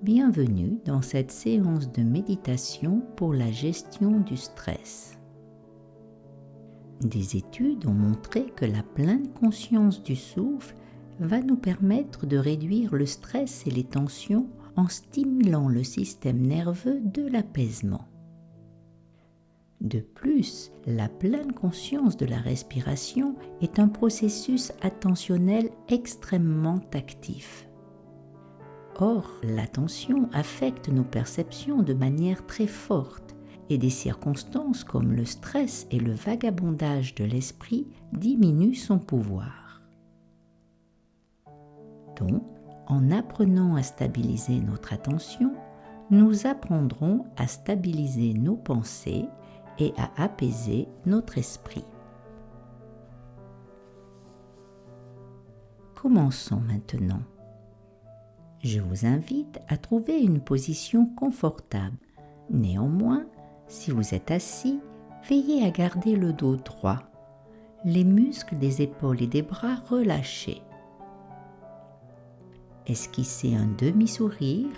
Bienvenue dans cette séance de méditation pour la gestion du stress. Des études ont montré que la pleine conscience du souffle va nous permettre de réduire le stress et les tensions en stimulant le système nerveux de l'apaisement. De plus, la pleine conscience de la respiration est un processus attentionnel extrêmement actif. Or, l'attention affecte nos perceptions de manière très forte et des circonstances comme le stress et le vagabondage de l'esprit diminuent son pouvoir. Donc, en apprenant à stabiliser notre attention, nous apprendrons à stabiliser nos pensées et à apaiser notre esprit. Commençons maintenant. Je vous invite à trouver une position confortable. Néanmoins, si vous êtes assis, veillez à garder le dos droit, les muscles des épaules et des bras relâchés. Esquissez un demi-sourire,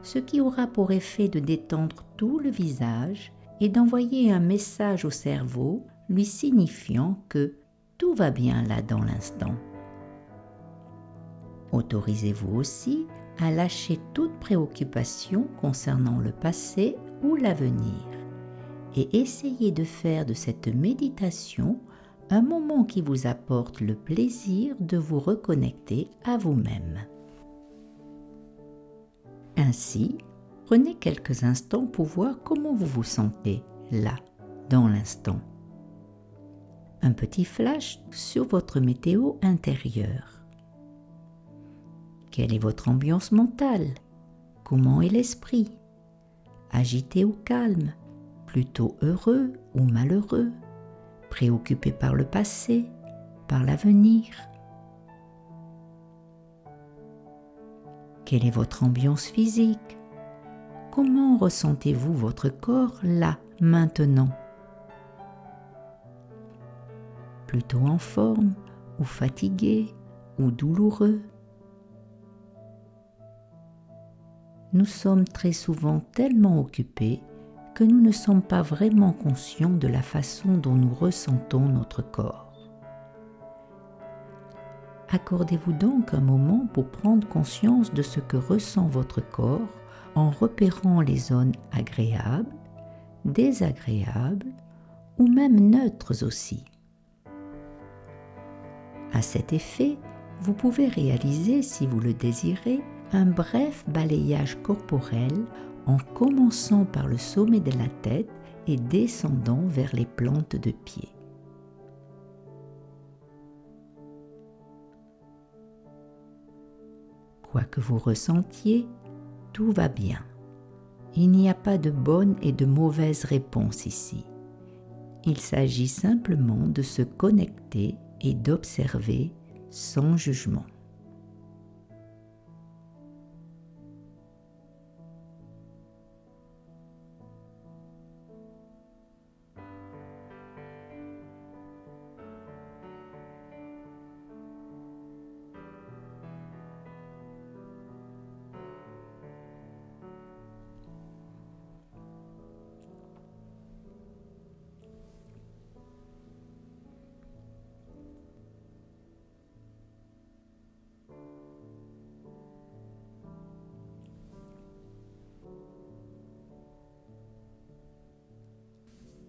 ce qui aura pour effet de détendre tout le visage et d'envoyer un message au cerveau lui signifiant que tout va bien là dans l'instant. Autorisez-vous aussi à lâcher toute préoccupation concernant le passé ou l'avenir et essayez de faire de cette méditation un moment qui vous apporte le plaisir de vous reconnecter à vous-même. Ainsi, prenez quelques instants pour voir comment vous vous sentez là, dans l'instant. Un petit flash sur votre météo intérieure. Quelle est votre ambiance mentale? Comment est l'esprit? Agité ou calme? Plutôt heureux ou malheureux? Préoccupé par le passé, par l'avenir? Quelle est votre ambiance physique? Comment ressentez-vous votre corps là, maintenant? Plutôt en forme ou fatigué ou douloureux? Nous sommes très souvent tellement occupés que nous ne sommes pas vraiment conscients de la façon dont nous ressentons notre corps. Accordez-vous donc un moment pour prendre conscience de ce que ressent votre corps en repérant les zones agréables, désagréables ou même neutres aussi. À cet effet, vous pouvez réaliser, si vous le désirez, un bref balayage corporel en commençant par le sommet de la tête et descendant vers les plantes de pied. Quoi que vous ressentiez, tout va bien. Il n'y a pas de bonne et de mauvaise réponse ici. Il s'agit simplement de se connecter et d'observer sans jugement.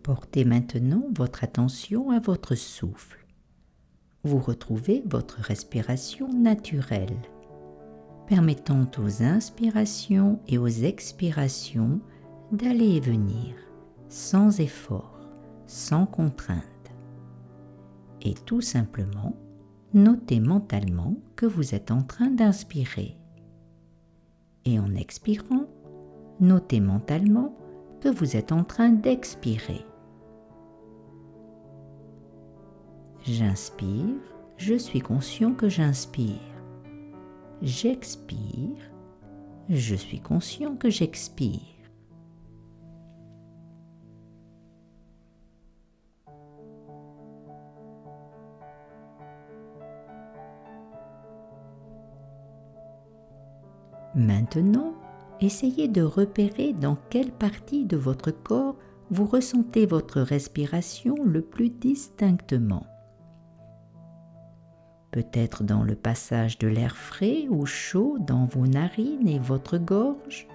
Portez maintenant votre attention à votre souffle. Vous retrouvez votre respiration naturelle, permettant aux inspirations et aux expirations d'aller et venir, sans effort, sans contrainte. Et tout simplement, notez mentalement que vous êtes en train d'inspirer. Et en expirant, notez mentalement que vous êtes en train d'expirer. J'inspire, je suis conscient que j'inspire. J'expire, je suis conscient que j'expire. Maintenant, Essayez de repérer dans quelle partie de votre corps vous ressentez votre respiration le plus distinctement. Peut-être dans le passage de l'air frais ou chaud dans vos narines et votre gorge.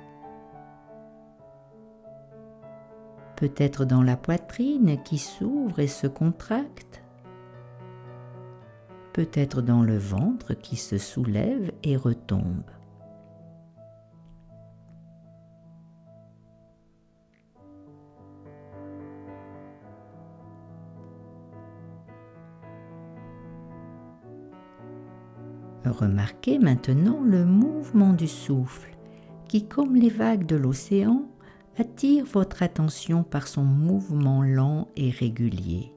Peut-être dans la poitrine qui s'ouvre et se contracte. Peut-être dans le ventre qui se soulève et retombe. Remarquez maintenant le mouvement du souffle qui, comme les vagues de l'océan, attire votre attention par son mouvement lent et régulier.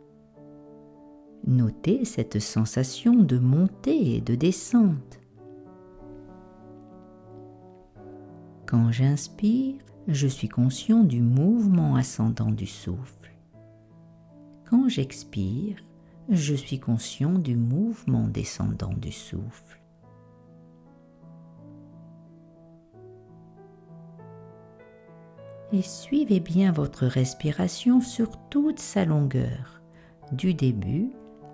Notez cette sensation de montée et de descente. Quand j'inspire, je suis conscient du mouvement ascendant du souffle. Quand j'expire, je suis conscient du mouvement descendant du souffle. Et suivez bien votre respiration sur toute sa longueur, du début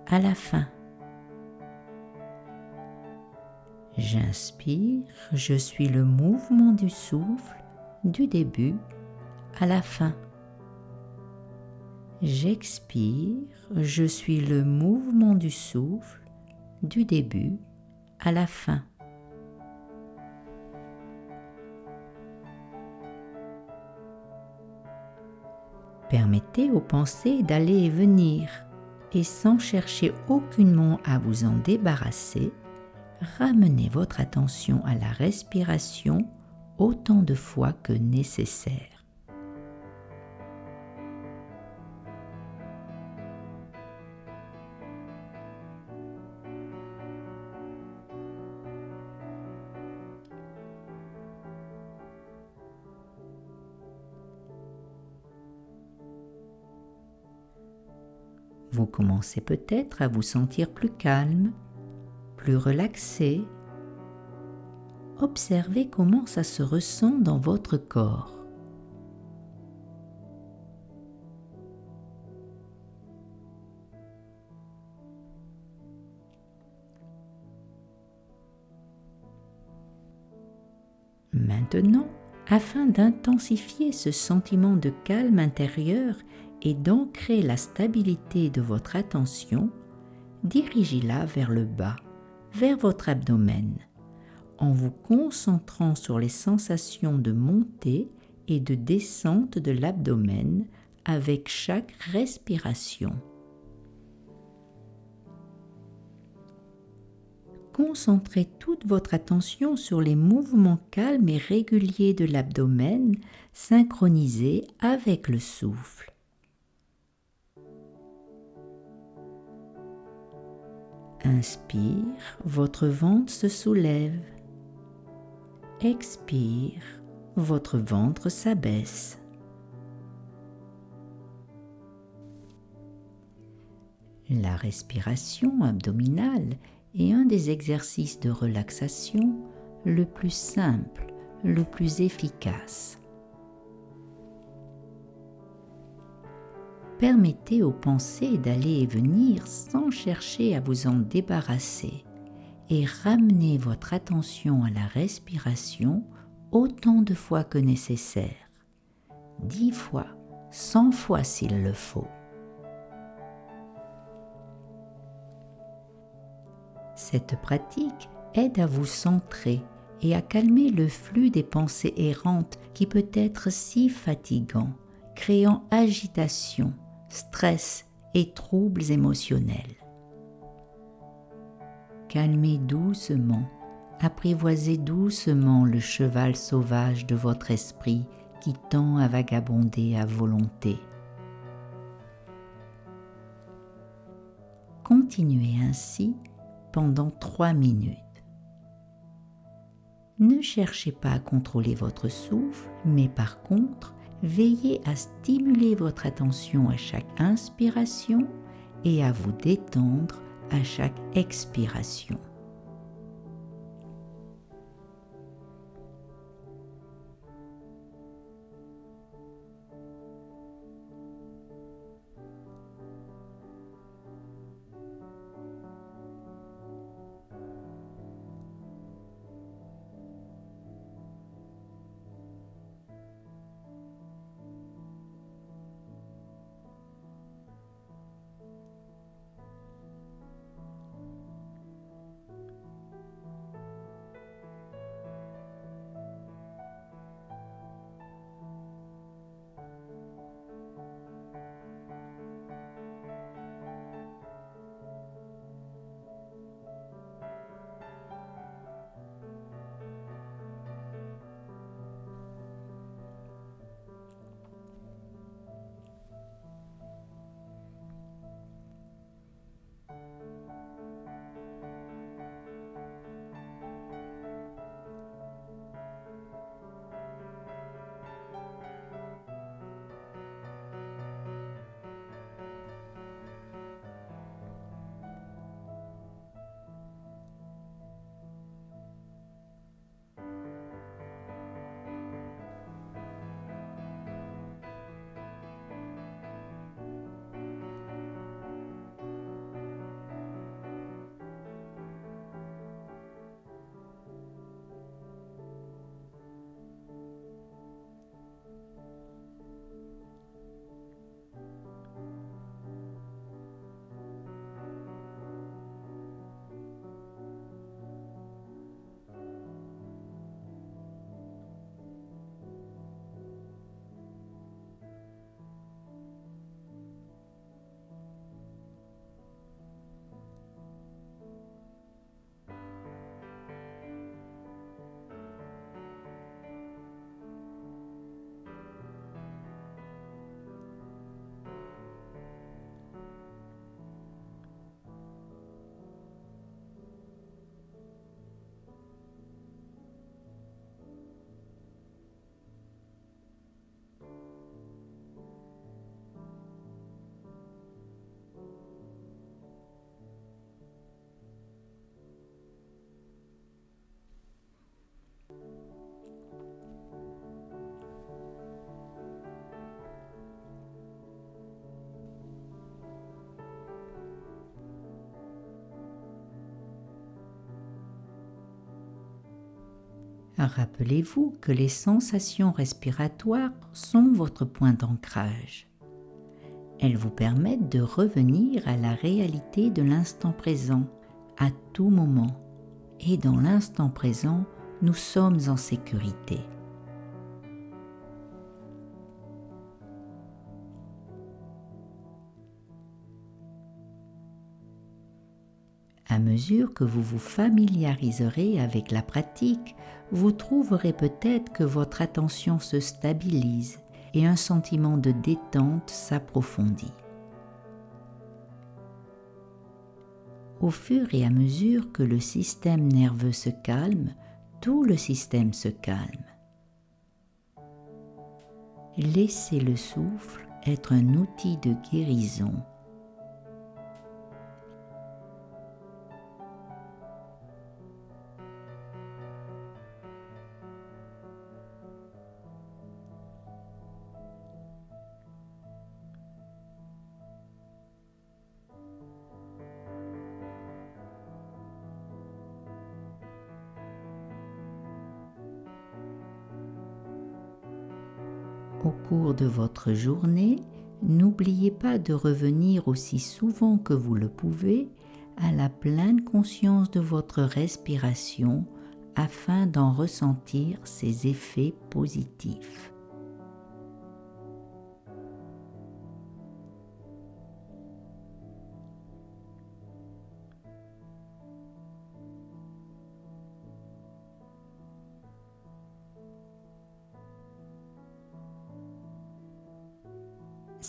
à la fin. J'inspire, je suis le mouvement du souffle, du début à la fin. J'expire, je suis le mouvement du souffle, du début à la fin. Permettez aux pensées d'aller et venir, et sans chercher aucunement à vous en débarrasser, ramenez votre attention à la respiration autant de fois que nécessaire. Vous commencez peut-être à vous sentir plus calme, plus relaxé. Observez comment ça se ressent dans votre corps. Maintenant, afin d'intensifier ce sentiment de calme intérieur et d'ancrer la stabilité de votre attention, dirigez-la vers le bas, vers votre abdomen, en vous concentrant sur les sensations de montée et de descente de l'abdomen avec chaque respiration. Concentrez toute votre attention sur les mouvements calmes et réguliers de l'abdomen, synchronisés avec le souffle. Inspire, votre ventre se soulève. Expire, votre ventre s'abaisse. La respiration abdominale est un des exercices de relaxation le plus simple, le plus efficace. Permettez aux pensées d'aller et venir sans chercher à vous en débarrasser et ramenez votre attention à la respiration autant de fois que nécessaire, 10 fois, 100 fois s'il le faut. Cette pratique aide à vous centrer et à calmer le flux des pensées errantes qui peut être si fatigant, créant agitation, stress et troubles émotionnels. Calmez doucement, apprivoisez doucement le cheval sauvage de votre esprit qui tend à vagabonder à volonté. Continuez ainsi pendant 3 minutes. Ne cherchez pas à contrôler votre souffle, mais par contre, veillez à stimuler votre attention à chaque inspiration et à vous détendre à chaque expiration. Rappelez-vous que les sensations respiratoires sont votre point d'ancrage. Elles vous permettent de revenir à la réalité de l'instant présent, à tout moment. Et dans l'instant présent, nous sommes en sécurité. À mesure que vous vous familiariserez avec la pratique, vous trouverez peut-être que votre attention se stabilise et un sentiment de détente s'approfondit. Au fur et à mesure que le système nerveux se calme, tout le système se calme. Laissez le souffle être un outil de guérison. Au cours de votre journée, n'oubliez pas de revenir aussi souvent que vous le pouvez à la pleine conscience de votre respiration afin d'en ressentir ses effets positifs.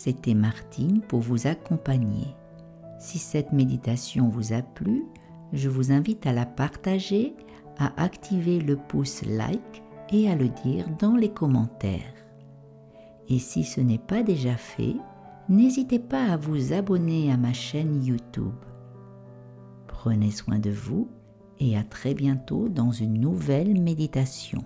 C'était Martine pour vous accompagner. Si cette méditation vous a plu, je vous invite à la partager, à activer le pouce like et à le dire dans les commentaires. Et si ce n'est pas déjà fait, n'hésitez pas à vous abonner à ma chaîne YouTube. Prenez soin de vous et à très bientôt dans une nouvelle méditation.